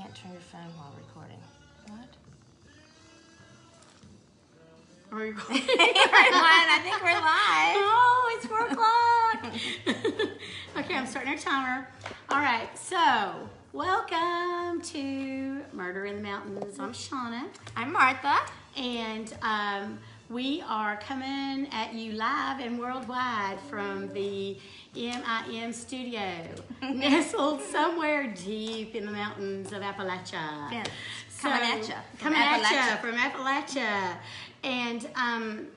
can't turn your phone while recording. What? Are we recording? Everyone, I think we're live. Oh, it's 4 o'clock. Okay, I'm starting our timer. All right, so welcome to Murder in the Mountains. I'm Shauna. I'm Martha. And we are coming at you live and worldwide from the MIM studio, nestled somewhere deep in the mountains of Appalachia. Yes. So, Coming at you. Coming at you from Appalachia. And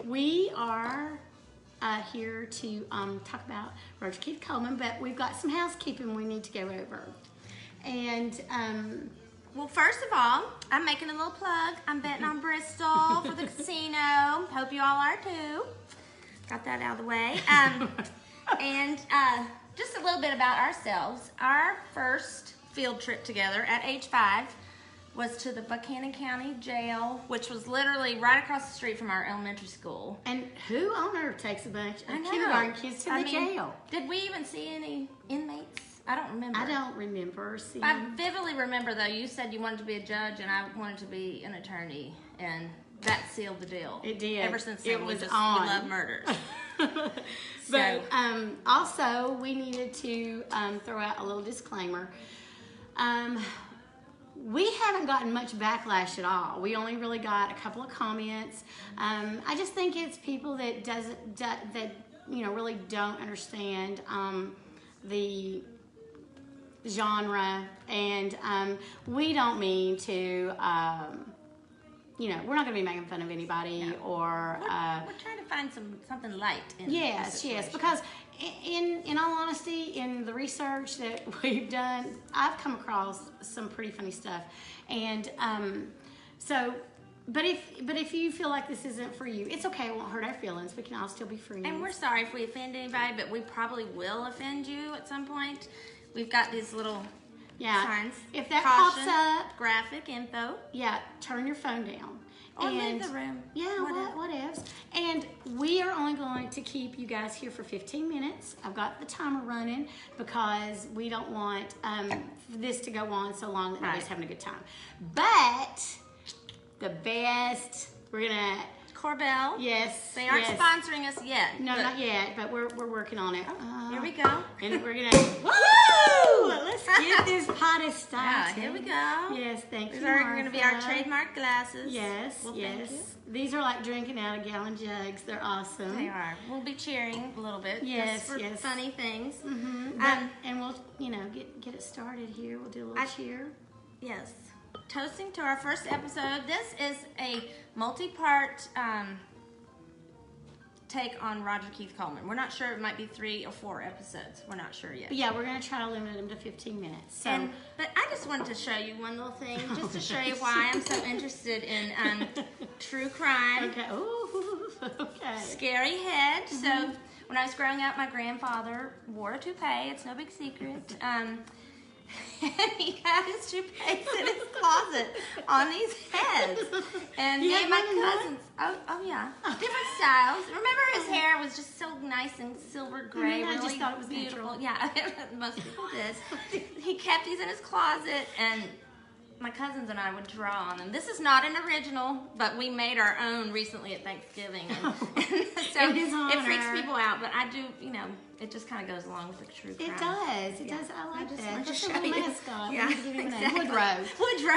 we are here to talk about Roger Coleman, but we've got some housekeeping we need to go over. And well, first of all, I'm making a little plug. I'm betting on Bristol for the casino. Hope you all are too. Got that out of the way. And just a little bit about ourselves. Our first field trip together at age 5 was to the Buchanan County Jail, which was literally right across the street from our elementary school. And who on earth takes a bunch of I know. kindergarten kids to the jail? Did we even see any inmates? I don't remember. I don't remember seeing. I vividly remember, though, you said you wanted to be a judge and I wanted to be an attorney, and that sealed the deal. It did. Ever since then, It was we on. love murders. But also, we needed to throw out a little disclaimer. We haven't gotten much backlash at all. We only really got a couple of comments. I just think it's people that really don't understand the genre, and we don't mean to. We're not going to be making fun of anybody, or We're trying to find something light in yes, this situation. because in all honesty, in the research that we've done, I've come across some pretty funny stuff, and but if you feel like this isn't for you, it's okay. It won't hurt our feelings. We can all still be friends. And we're sorry if we offend anybody, but we probably will offend you at some point. We've got these little signs. If that Caution, pops up, graphic info. yeah, turn your phone down. Or leave the room. Yeah, whatevs. And we are only going to keep you guys here for 15 minutes. I've got the timer running because we don't want this to go on so long that nobody's having a good time. But the best, we're going to... Corbell. Yes. They aren't sponsoring us yet. No, not yet, but we're working on it. Here we go. And we're going to... Woo! Let's get this party started. Yeah, here we go. Yes, thank These you, are going to be our Martha. trademark glasses. Yes, Well, yes. thank you. These are like drinking out of gallon jugs. They're awesome. They are. We'll be cheering a little bit. Yes, just for funny things. Mm-hmm. And we'll, get it started here. We'll do a little cheer. Yes. Toasting to our first episode. This is a multi-part take on Roger Coleman. We're not sure. It might be 3 or 4 episodes. We're not sure yet. But yeah, we're going to try to limit them to 15 minutes. So. But I just wanted to show you one little thing, just to show you why I'm so interested in true crime. Okay. Ooh, okay. Scary head. Mm-hmm. So when I was growing up, my grandfather wore a toupee. It's no big secret. And he had his toupees in his closet on these heads. And me and my cousins, oh yeah, different styles. Remember, his hair was just so nice and silver gray. I really just thought it was beautiful. natural. Yeah, most people did. He kept these in his closet, and my cousins and I would draw on them. This is not an original, but we made our own recently at Thanksgiving. And so it freaks people out, but I do, it just kind of goes along with the true crime. It does. It does. I like that. Just That's a little mascot. Yeah, We need to give him a name. exactly. Woodrow.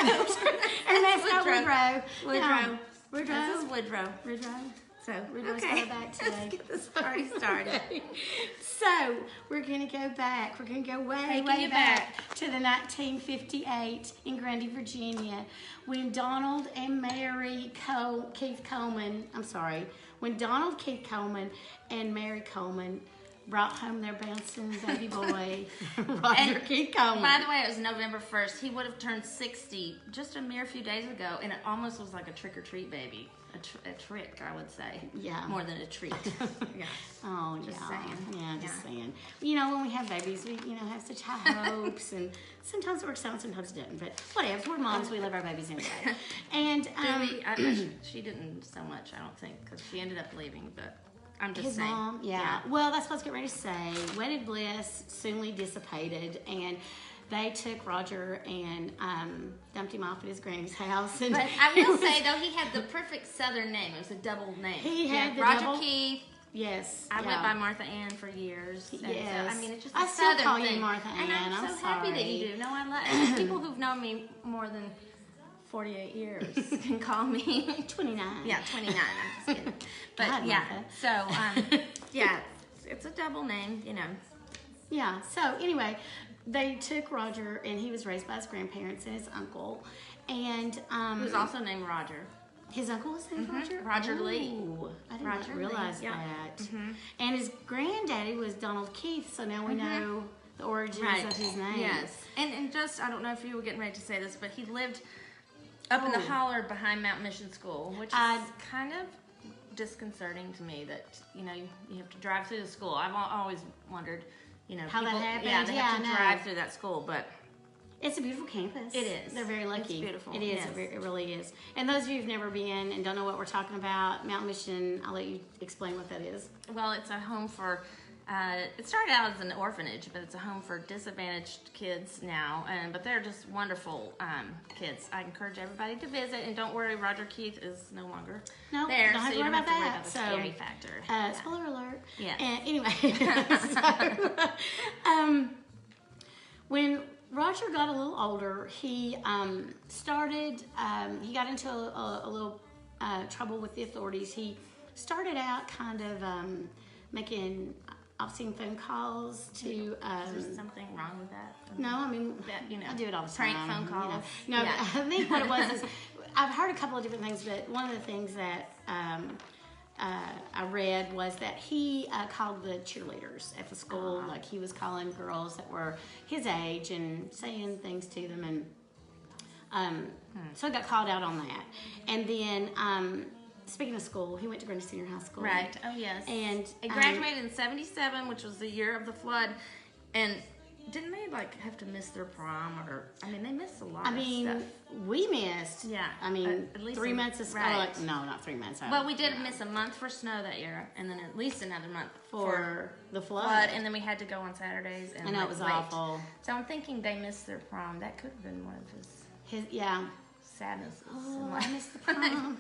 Our mascot, Woodrow. Woodrow. Woodrow. This is Woodrow. Woodrow. So, Woodrow's okay, going back today. let's get this party started. So, we're going to go back. We're going to go way back to the 1958 in Grundy, Virginia, when Donald and Mary Keith Coleman and Mary Coleman brought home their bouncing baby boy, Roger Keith Coleman. By the way, it was November 1st. He would have turned 60 just a mere few days ago, and it almost was like a trick-or-treat baby. A trick, I would say. Yeah. More than a treat. Yeah. Oh, Just yeah. saying. Yeah, just saying. When we have babies, we, have such high hopes, and sometimes it works out, sometimes it doesn't. But whatever, we're moms, we love our babies anyway. And she didn't so much, I don't think, because she ended up leaving, but I'm just his saying. mom, yeah. Well, that's what I was getting ready to say. Wedded bliss soonly dissipated, and they took Roger and dumped him off at his granny's house. And but I will say, though, he had the perfect Southern name. It was a double name. He had the Roger double, Keith. Yes. I went by Martha Ann for years. And yes. so, I mean, it's just a I still Southern call thing. you Martha Ann. And I'm so happy that you do. No, I love people who've known me more than 48 years can call me 29. Yeah, 29. I'm just kidding. But God, yeah, Martha. so yeah, it's a double name, you know. Yeah. So anyway, they took Roger, and he was raised by his grandparents and his uncle, and He was also named Roger. his uncle was named Roger. Roger Lee. Ooh, I did Roger not realize Lee, yeah. that. And his granddaddy was Donald Keith. So now we know the origins of his name. Yes. And just, I don't know if you were getting ready to say this, but he lived up in the holler behind Mount Mission School, which is kind of disconcerting to me that, you know, you have to drive through the school. I've always wondered, you know, How that happens. Yeah, they have to I know. drive through that school, but It's a beautiful campus. It is. They're very lucky. It's beautiful. It is. Yes. It really is. And those of you who've never been and don't know what we're talking about, Mount Mission, I'll let you explain what that is. well, it's a home for, it started out as an orphanage, but it's a home for disadvantaged kids now. But they're just wonderful kids. I encourage everybody to visit. And don't worry, Roger Keith is no longer there. Don't have to worry about that. the scary factor. Spoiler alert. Yeah. And anyway, when Roger got a little older, he he got into a little trouble with the authorities. He started out kind of making obscene phone calls to. Is there something wrong with that? No, I mean, That, you know, I do it all the prank time. phone calls. You know. No, Yeah. I think what it was is I've heard a couple of different things, but one of the things that I read was that he called the cheerleaders at the school, like he was calling girls that were his age and saying things to them, and so he got called out on that. And then, speaking of school, he went to Grundy Senior High School. Right. Oh, yes. And he graduated in '77, which was the year of the flood. And didn't they have to miss their prom? Or I mean, they missed a lot of stuff. We missed. Yeah. I mean, at least 3 months of school. right. No, not 3 months. Well, we did miss a month for snow that year, and then at least another month for the flood. flood. And then we had to go on Saturdays. And I know it was wait. awful. So I'm thinking they missed their prom. That could have been one of his sadnesses. Oh, I missed the prom.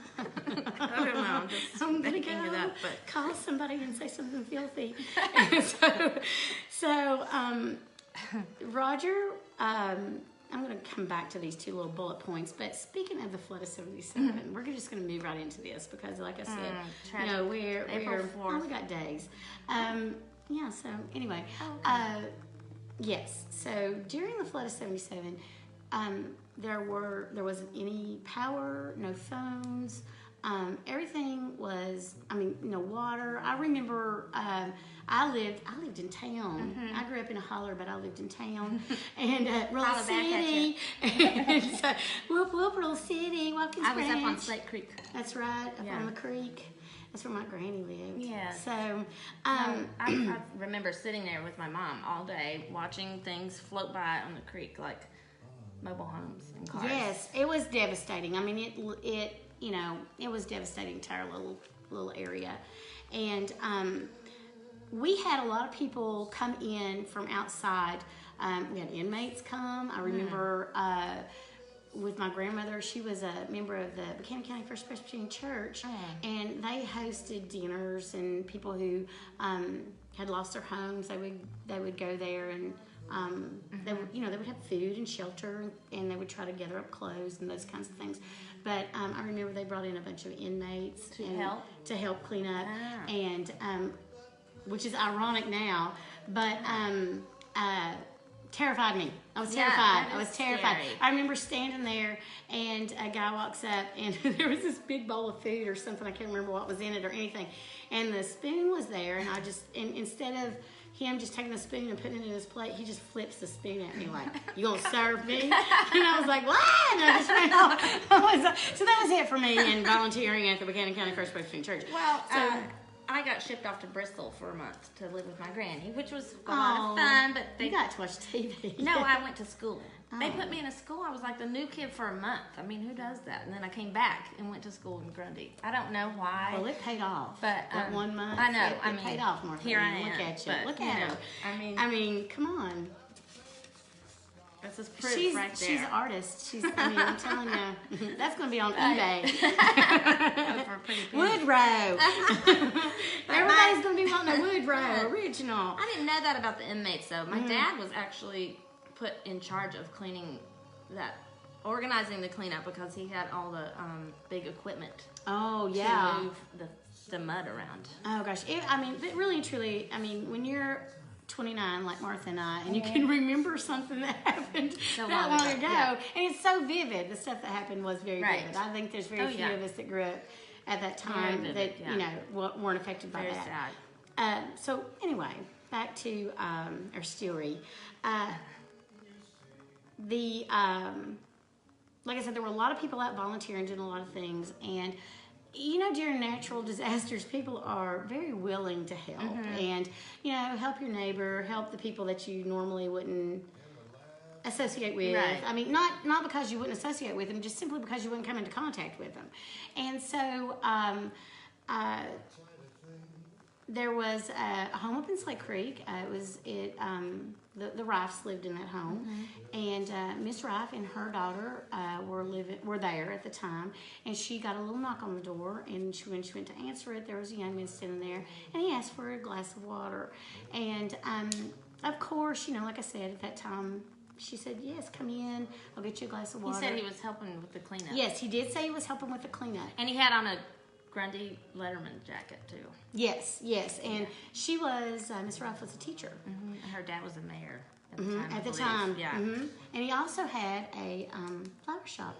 I don't know. I'm just I'm gonna making go it up, but call somebody and say something filthy. Roger, I'm going to come back to these two little bullet points, but speaking of the flood of '77, we're just going to move right into this because, like I said, you know, we're April 4th. we got days. So anyway, yes. So during the flood of '77, there wasn't any power, no phones. Everything was, no water. I remember I lived in town. I grew up in a holler, but I lived in town. And Rural City. And so, whoop, whoop, Rural City, Watkins I was Branch. up on Slate Creek. That's right, up on the creek. That's where my granny lived. Yeah. So, I remember sitting there with my mom all day watching things float by on the creek, like mobile homes and cars. yes, it was devastating. I mean, it was devastating to our little area. And we had a lot of people come in from outside. We had inmates come. I remember with my grandmother, she was a member of the Buchanan County First Presbyterian Church, and they hosted dinners, and people who had lost their homes, they would go there, and they would have food and shelter, and they would try to gather up clothes and those kinds of things. But I remember they brought in a bunch of inmates to help clean up, and which is ironic now, but terrified me. I was terrified. I was terrified. Scary. I remember standing there, and a guy walks up, and there was this big bowl of food or something. I can't remember what was in it or anything. And the spoon was there, and instead of him just taking the spoon and putting it in his plate, he just flips the spoon at me like, "You gonna serve me?" And I was like, "What?" And I just ran off. So that was it for me in volunteering at the Buchanan County First Presbyterian Church. Well, I got shipped off to Bristol for a month to live with my granny, which was a lot of fun. But you got to watch TV. No, I went to school. They put me in a school. I was like the new kid for a month. I mean, who does that? And then I came back and went to school in Grundy. I don't know why. Well, it paid off. But that 1 month. I know. It paid off, Martha. Here I am. Look at you. But, Look at her. I mean, come on. That's his proof right there. She's an artist. I'm telling you, that's going to be on eBay. For a pretty penny. Woodrow. Everybody's going to be wanting a Woodrow original. I didn't know that about the inmates, though. My dad was actually put in charge of organizing the cleanup because he had all the big equipment. Oh, yeah. To move the mud around. Oh, gosh. But really and truly, when you're 29 like Martha and I, and you can remember something that happened So that long long ago, ago, yeah. and it's so vivid. The stuff that happened was very vivid. I think there's very few of us that grew up at that time vivid, that weren't affected by Very that. sad. So anyway, back to our story. Like I said, there were a lot of people out volunteering, doing a lot of things, and during natural disasters, people are very willing to help and, help your neighbor, help the people that you normally wouldn't associate with. Right. Not because you wouldn't associate with them, just simply because you wouldn't come into contact with them. And so there was a home up in Slate Creek. The Rifes lived in that home, and Miss Rife and her daughter were there at the time. And she got a little knock on the door, and when she went to answer it, there was a young man sitting there, and he asked for a glass of water. And of course, like I said, at that time, she said, "Yes, come in. I'll get you a glass of water." He said he was helping with the cleanup. Yes, he did say he was helping with the cleanup. And he had on a Grundy Letterman jacket, too. Yes. And she was, Miss Rife was a teacher. And her dad was a mayor at the time. Yeah. And he also had a flower shop.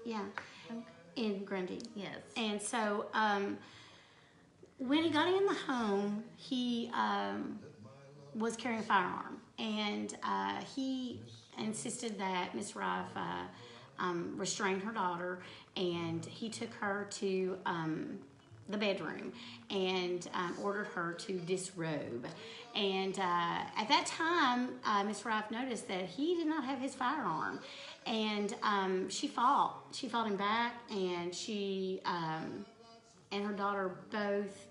Yeah. Okay. In Grundy. Yes. And so when he got in the home, he was carrying a firearm. And he insisted that Miss Rife restrained her daughter, and he took her to the bedroom and ordered her to disrobe. And at that time, Miss Rife noticed that he did not have his firearm, and she fought him back, and she and her daughter both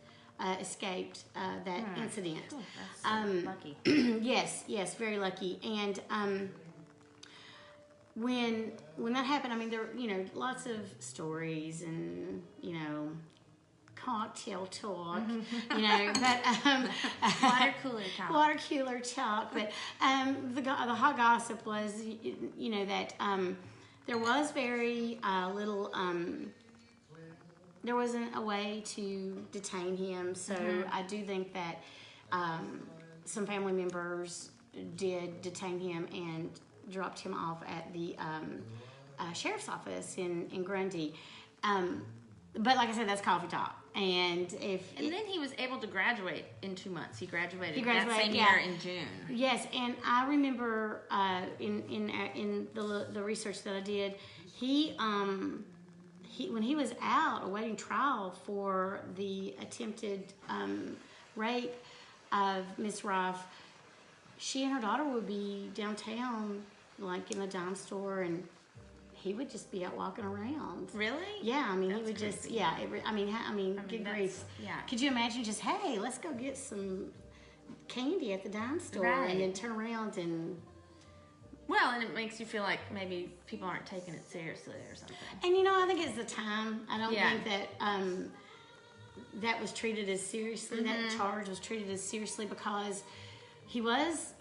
escaped that incident. Cool. That's lucky. Yes, very lucky. And when that happened, there were, lots of stories and, cocktail talk, but Water cooler talk. Water cooler talk. But the hot gossip was, that there was very little. There wasn't a way to detain him, so I do think that some family members did detain him and dropped him off at the sheriff's office in Grundy. But like I said, that's coffee talk. And then he was able to graduate in 2 months. He graduated that same year in June. Yes, and I remember in the research that I did, he when he was out awaiting trial for the attempted rape of Miss Rife, she and her daughter would be downtown, like in the dime store, and he would just be out walking around. Really? Yeah, he That's would just, crazy. yeah. Good grief. Yeah. Could you imagine just, hey, let's go get some candy at the dime store, Right. and then turn around and... Well, and it makes you feel like maybe people aren't taking it seriously or something. And I think it's the time. I don't think that that was treated as seriously. That charge was treated as seriously because he was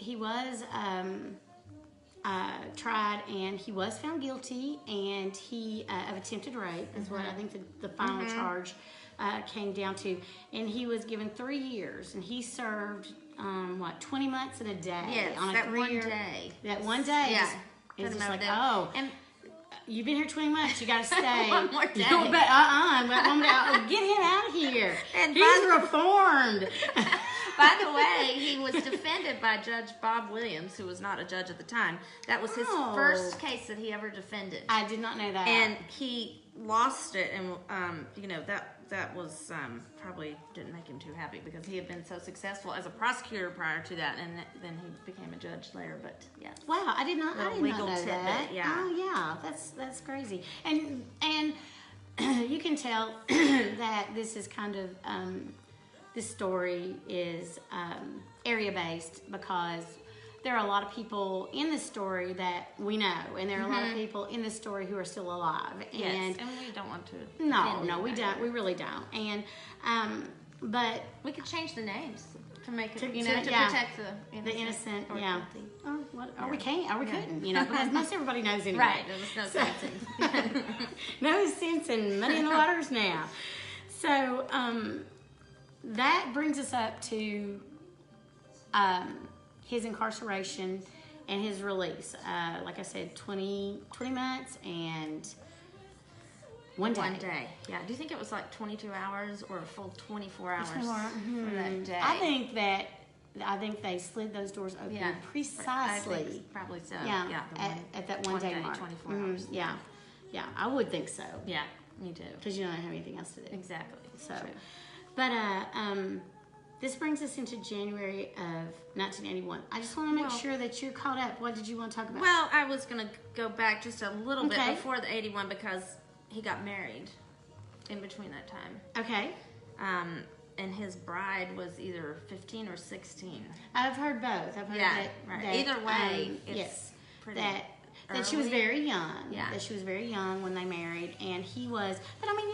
tried, and he was found guilty, and he of attempted rape is what I think the final charge came down to. And he was given 3 years, and he served 20 months and a day. Yes, on a that 3 one year, day. That one day. Yeah. It's just like, And you've been here 20 months. You got to stay. One more day. One more day. Get him out of here. And He's reformed. by the way, he was defended by Judge Bob Williams, who was not a judge at the time. That was his first case that he ever defended. I did not know that. And he lost it, and that was probably didn't make him too happy because he had been so successful as a prosecutor prior to that, and then he became a judge later. But yeah, wow, I did not know tidbit, that. yeah. Oh yeah, that's crazy. And you can tell that this is kind of this story is area based because there are a lot of people in the story that we know, and there are a lot of people in the story who are still alive. And we don't want to. No, we don't. We really don't. And but we could change the names to make it to yeah, protect the innocent. Or Yeah. Or we can't. Or we couldn't. Because most everybody knows anyway. Right. There was no sense in. No sense in muddy in the waters now. So that brings us up to his incarceration and his release. Like I said, 20 months and one day. 1 day. Yeah. Do you think it was like 22 hours or a full 24 hours for that day? I think they slid those doors open precisely. I think probably so. Yeah. At that 1 day mark. 24 hours. Yeah. Yeah. I would think so. Yeah. Me too. Because you don't have anything else to do. Exactly. So, but this brings us into January of 1981. I just want to make sure that you're caught up. What did you want to talk about? Well, I was going to go back just a little bit before the 81 because he got married in between that time. Okay. And his bride was either 15 or 16. I've heard both. I've heard that either way, it's pretty that she was very young. Yeah. That she was very young when they married, and he was. But I mean,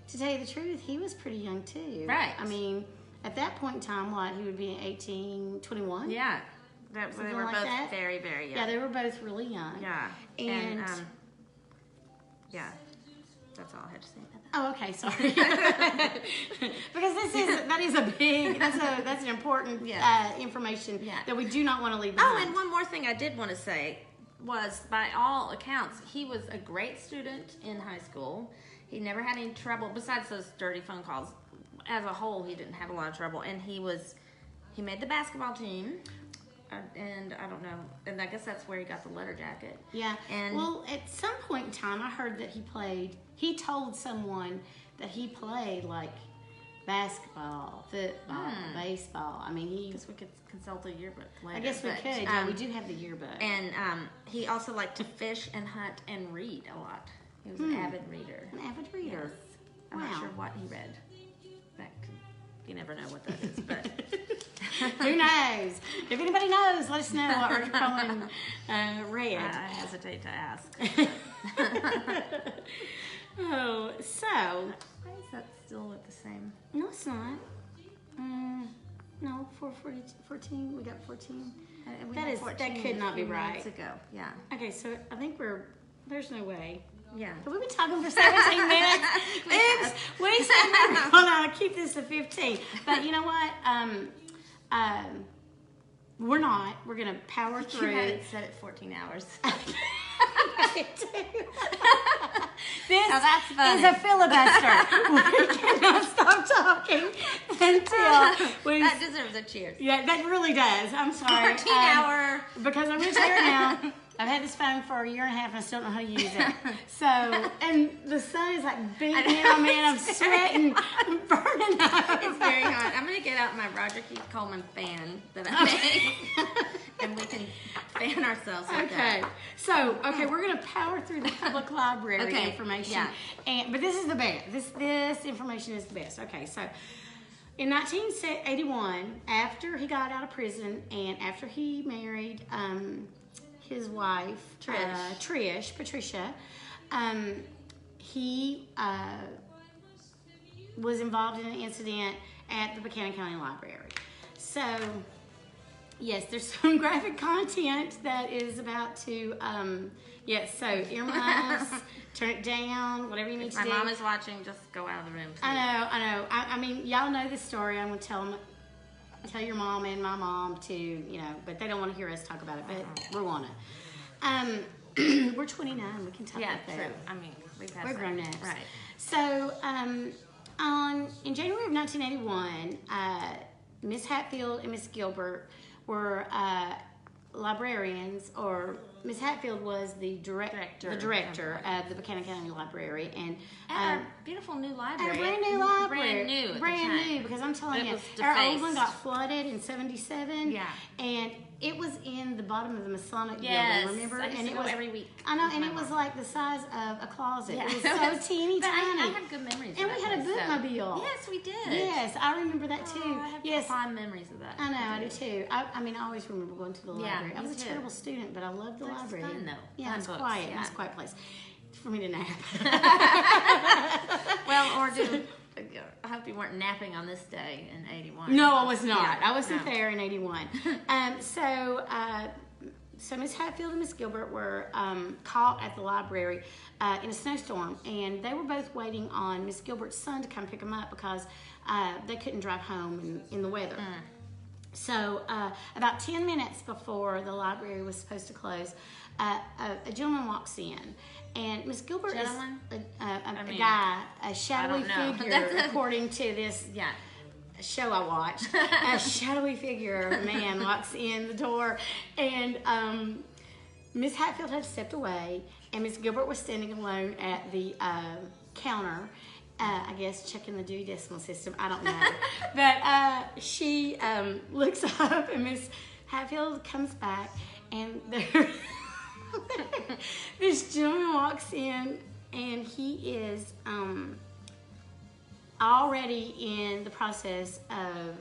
to tell you the truth, he was pretty young too. Right. I mean, at that point in time, he would be 18, 21? Yeah. They were like both that? very, very young. Yeah, they were both really young. Yeah. And yeah. That's all I had to say about that. Oh, okay, sorry. Because that's an important information that we do not want to leave behind. Oh, and one more thing I did want to say was, by all accounts, he was a great student in high school. He never had any trouble, besides those dirty phone calls. As a whole, he didn't have a lot of trouble. And he made the basketball team. And I don't know, and I guess that's where he got the letter jacket. Yeah. And well, at some point in time, I heard that he told someone that he played like basketball, football, baseball. I mean, I guess we could consult a yearbook later. I guess we could. Yeah, we do have the yearbook. And he also liked to fish and hunt and read a lot. He was an avid reader. An avid reader. Yes. I'm not sure what he read. You never know what that is, but who knows? If anybody knows, let us know what Roger Coleman read. I hesitate to ask. Oh, so Why is that still at the same? No, it's not. No, 14. We got 14. That could not be right. Minutes ago, yeah. Okay, so I think there's no way. Yeah. Have we been talking for 17 minutes? Oops. We said we're going to keep this to 15. But you know what? We're not. We're going to power through. You had it set at 14 hours. This is a filibuster. We cannot stop talking until we... That deserves a cheers. Yeah, that really does. I'm sorry. 14 hour. Because I'm going to tell you now, I've had this phone for a year and a half and I still don't know how to use it. So, and the sun is like beating in on me and I'm sweating, I'm burning up. It's very hot. I'm going to get out my Roger Coleman fan that I made. And we can fan ourselves with that. So, we're going to power through the public library information. Yeah. But this is the best. This information is the best. Okay, so in 1981, after he got out of prison and after he married his wife, Patricia, he was involved in an incident at the Buchanan County Library. So, yes, there's some graphic content that is about to, so earmuffs, turn it down, whatever you need to do. My mom is watching, just go out of the room, please. I know. I mean, y'all know this story. I'm going to tell your mom and my mom to, but they don't want to hear us talk about it, but we want to. We're 29. We can talk about that. True. I mean, we're grown-ups. Right. So, in January of 1981, Miss Hatfield and Miss Gilbert were librarians or Miss Hatfield was the director of the Buchanan County Library, and our beautiful new library. Our brand new library. Brand new, because I'm telling you, was our defaced. old one got flooded in '77. Yeah. And it was in the bottom of the Masonic Yes, building, remember? I used And to it go was every week. I know, with and my it was mom. like the size of a closet. Yeah. It was so teeny But tiny. I have good memories. And of we that had a place, so. bookmobile. Yes, we did. Yes, I remember that too. Oh, I have yes, fond memories of that. I know, I do too. I mean, I always remember going to the Yeah, library. I me was a too. terrible student, but I loved the It's library. fun, though. Yeah, Fun it's books, quiet. yeah. It's a quiet place for me to nap. Well, or do. I hope you weren't napping on this day in '81. No, I was not. Yeah, I wasn't no. there in '81. So Miss Hatfield and Miss Gilbert were caught at the library in a snowstorm, and they were both waiting on Miss Gilbert's son to come pick them up because they couldn't drive home in the weather. So about 10 minutes before the library was supposed to close, a gentleman walks in, and Miss Gilbert Gentleman? is a guy, a shadowy I don't know. figure, according to this show I watched. A shadowy figure of a man walks in the door, and Miss Hatfield had stepped away, and Miss Gilbert was standing alone at the counter. I guess checking the Dewey Decimal System. I don't know, but she looks up, and Miss Hatfield comes back, and this gentleman walks in, and he is already in the process of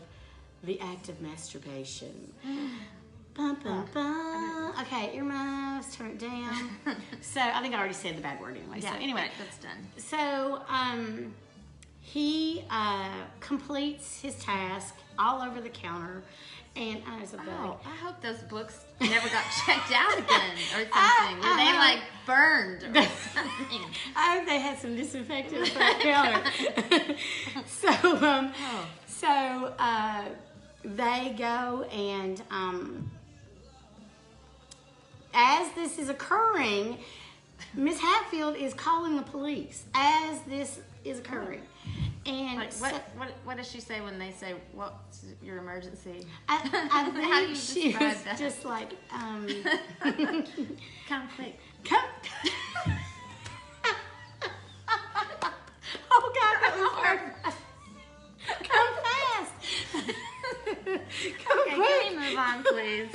the act of masturbation. Bum, bum, bum. Okay, earmuffs, turn it down. So I think I already said the bad word anyway. Yeah, so anyway, right, that's done. So he completes his task all over the counter, and there's a bug. Oh, I hope those books never got checked out again or something. Were they like burned or something? I hope they had some disinfectant for the counter. So they go, and as this is occurring, Miss Hatfield is calling the police as this is occurring. And Like, so, what does she say when they say, "What's your emergency"? I How do think you she describe was that? just like, Come quick. come. Oh God, that was hard. Come fast. Come Okay, quick. can we move on, please?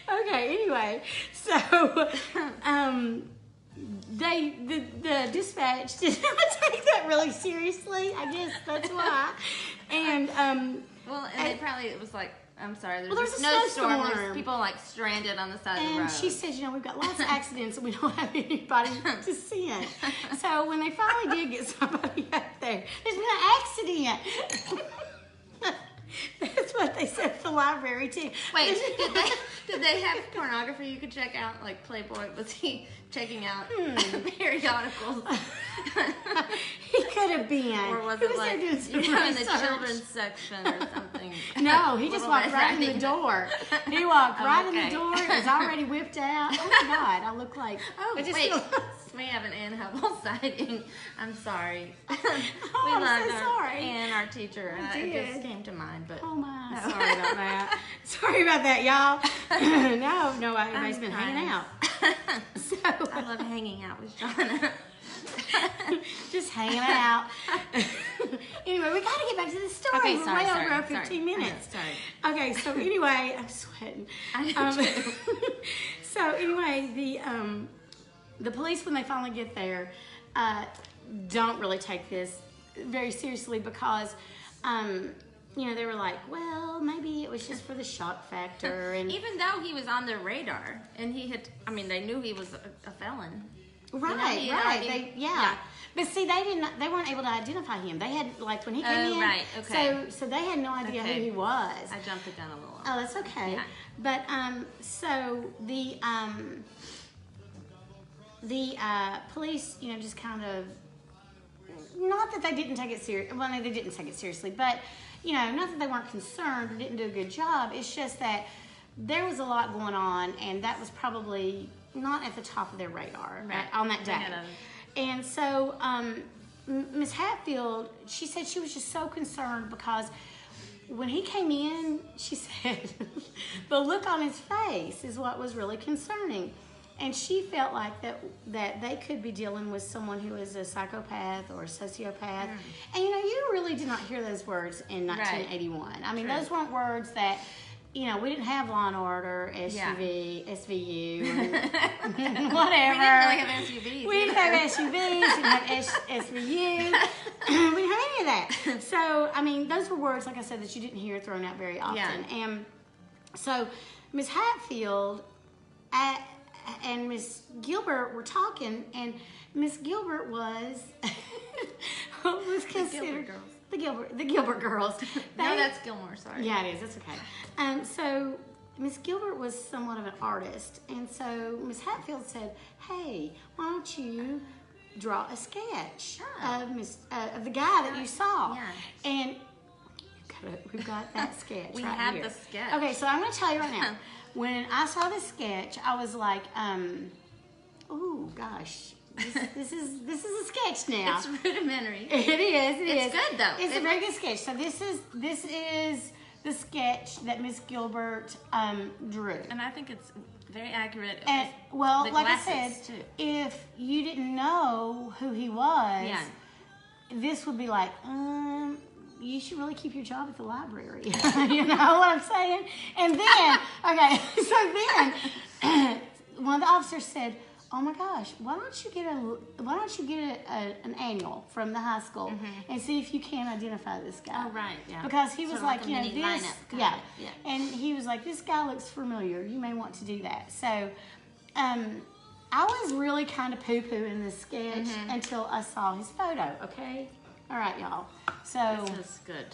Okay, anyway, so the dispatch did not take that really seriously. I guess that's why. And Well, and they probably, it was like, I'm sorry, there's, Well, there's a a snowstorm. snowstorm. There's people like stranded on the side of the road. and she said, you know, we've got lots of accidents and we don't have anybody to send. So when they finally did get somebody up there, there's been an accident. That's what they said at the library too. Wait, did they have pornography you could check out? Like Playboy, was he checking out periodicals? He could have been. Or was He it there like, doing some in the research. children's section or something? No, he just Little walked Red right in Riding the door. He walked Oh, right in okay. the door. It was already whipped out. Oh my God, I look like. Oh, I just wait. feel- We have an Ann Hubble sighting. I'm sorry. I'm we loved so our sorry. Ann, our teacher. I It just did. came to mind, but Oh my, No. sorry about that. Sorry about that, y'all. No, everybody's been hanging out. So I love hanging out with Shauna. just hanging out. Anyway, we got to get back to the story. Okay, We're sorry, way sorry, over our sorry. 15 minutes. Sorry. Okay, so anyway, I'm sweating. I am too. So anyway, the police, when they finally get there, don't really take this very seriously because, you know, they were like, well, maybe it was just for the shock factor. And Even though he was on their radar, and he had, I mean, they knew he was a felon. right, he had right, already- yeah. But see, they weren't able to identify him. They had, like, when he came in, right, okay. so they had no idea Okay. who he was. I jumped the gun a little. Oh, that's okay. Yeah. But so the police, you know, just kind of, not that they didn't take it seriously. Well, no, they didn't take it seriously, but you know, not that they weren't concerned or didn't do a good job. It's just that there was a lot going on, and that was probably not at the top of their radar Right. on that They day. had other- And so Miss Hatfield, she said she was just so concerned because when he came in, she said, the look on his face is what was really concerning. And she felt like that they could be dealing with someone who is a psychopath or a sociopath. And, you really did not hear those words in 1981. Right. I mean, those weren't words that, we didn't have Law and Order, SUV, SVU, and whatever. We didn't really have SUVs. We didn't have SUVs, didn't have SVU. We didn't have any of that. So, I mean, those were words, like I said, that you didn't hear thrown out very often. Yeah. And so, Ms. Hatfield and Miss Gilbert were talking, and Miss Gilbert was considered the Gilbert girls. No, that's Gilmore. Sorry. Yeah, it is. That's okay. So Miss Gilbert was somewhat of an artist, and so Miss Hatfield said, "Hey, why don't you draw a sketch of the guy that you saw?" Yeah. And we've got that sketch. We right have here. the sketch. Okay, so I'm going to tell you right now. When I saw this sketch, I was like, oh gosh, this is a sketch now. It's rudimentary. It is. It's good though. It's a very good sketch. So this is the sketch that Miss Gilbert drew. And I think it's very accurate. And well, like I said, too. If you didn't know who he was, this would be like, you should really keep your job at the library. You know what I'm saying? And then, okay, so then one of the officers said, "Oh my gosh, why don't you get an annual from the high school and see if you can identify this guy?" Oh right, yeah. Because he was like, this, yeah, and he was like, "This guy looks familiar. You may want to do that." So, I was really kind of poo-pooing this sketch until I saw his photo. Okay. All right, y'all. So this is good.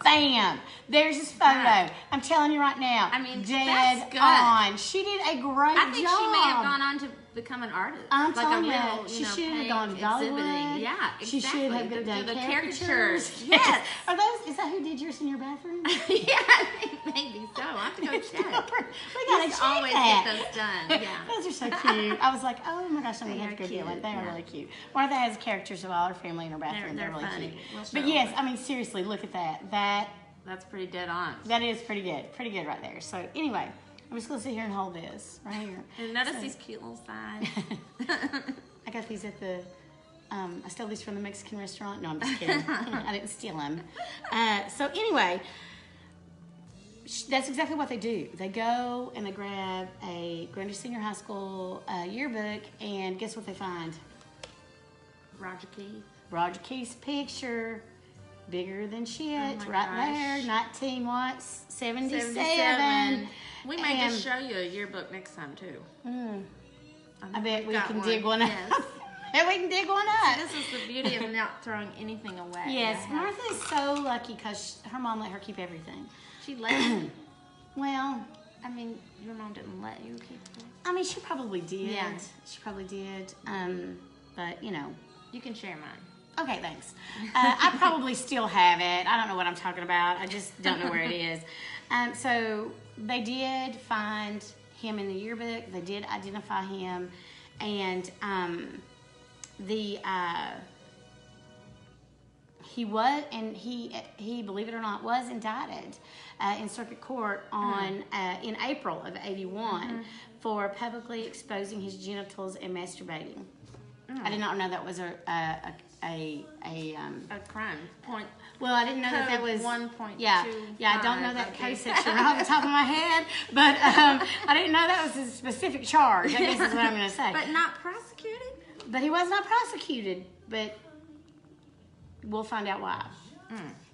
Bam! There's his photo. Right. I'm telling you right now. I mean, dead on. She did a great job. I think she may have gone on to become an artist. I'm telling you, she should have gone to Dollywood. Yeah, exactly. She should have done the caricatures. Yes. Are those? Is that who did yours in your bathroom? Yeah, I think maybe so. I have to go check. We gotta check always that. get those done. Yeah, those are so cute. I was like, oh my gosh, I'm gonna have to go get one. They are really cute. Martha has characters of all her family in her bathroom. They're really funny. cute. But yes, I mean seriously, look at that. That's pretty dead on. That is pretty good. Pretty good right there. So anyway, I'm just going to sit here and hold this right here. And notice these cute little signs. I got these at the, I stole these from the Mexican restaurant. No, I'm just kidding. I didn't steal them. So anyway, that's exactly what they do. They go and they grab a Grundy Senior High School yearbook, and guess what they find? Roger Keith. Roger Keith's picture. Bigger than shit, right there. 1977. We may just show you a yearbook next time too. I bet we can dig one up. Yes. And we can dig one up. This is the beauty of not throwing anything away. Yes, Martha is so lucky because her mom let her keep everything. She let you? Well, I mean, your mom didn't let you keep it? I mean, she probably did. Yeah. She probably did. But, you know. You can share mine. Okay, thanks. I probably still have it. I don't know what I'm talking about. I just don't know where it is. So they did find him in the yearbook. They did identify him. And he was, and he, believe it or not, was indicted in circuit court on in April of '81 for publicly exposing his genitals and masturbating. I did not know that was a crime. Well, I didn't know that was 1.2. Yeah, I don't know that code section off the top of my head, but I didn't know that was a specific charge. I guess is what I'm going to say. But not prosecuted. But he was not prosecuted. But we'll find out why.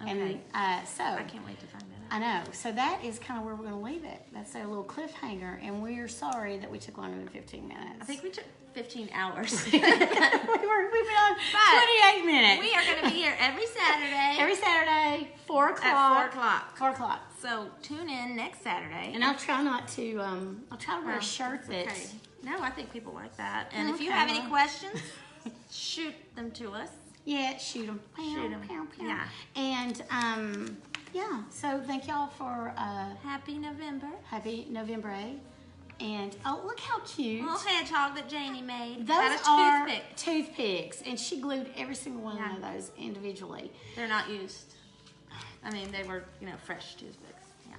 Okay. And so I can't wait to find that out. I know. So that is kind of where we're going to leave it. That's a little cliffhanger, and we're sorry that we took longer than 15 minutes. I think we took 15 hours. We've been on 28 minutes. We are going to be here every Saturday. Every Saturday, 4 o'clock. At 4 o'clock. 4 o'clock. So tune in next Saturday. And I'll try not to, I'll try to wear a shirt that's... Okay. No, I think people like that. And if you have any questions, shoot them to us. Yeah, shoot them. Shoot them. Yeah. And, yeah, so thank y'all for... Happy November. Happy November. And, oh, look how cute. Little hedgehog that Janie made. Those are toothpicks. And she glued every single one of those individually. They're not used. I mean, they were, fresh toothpicks. Yeah,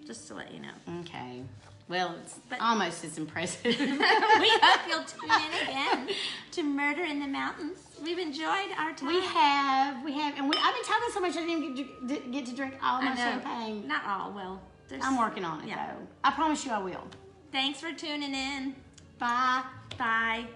just to let you know. Okay. Well, it's almost as impressive. We hope you'll tune in again to Murder in the Mountains. We've enjoyed our time. We have, and I've been talking so much I didn't get to drink all my champagne. Not all, well. I'm working on it, though. I promise you I will. Thanks for tuning in. Bye. Bye.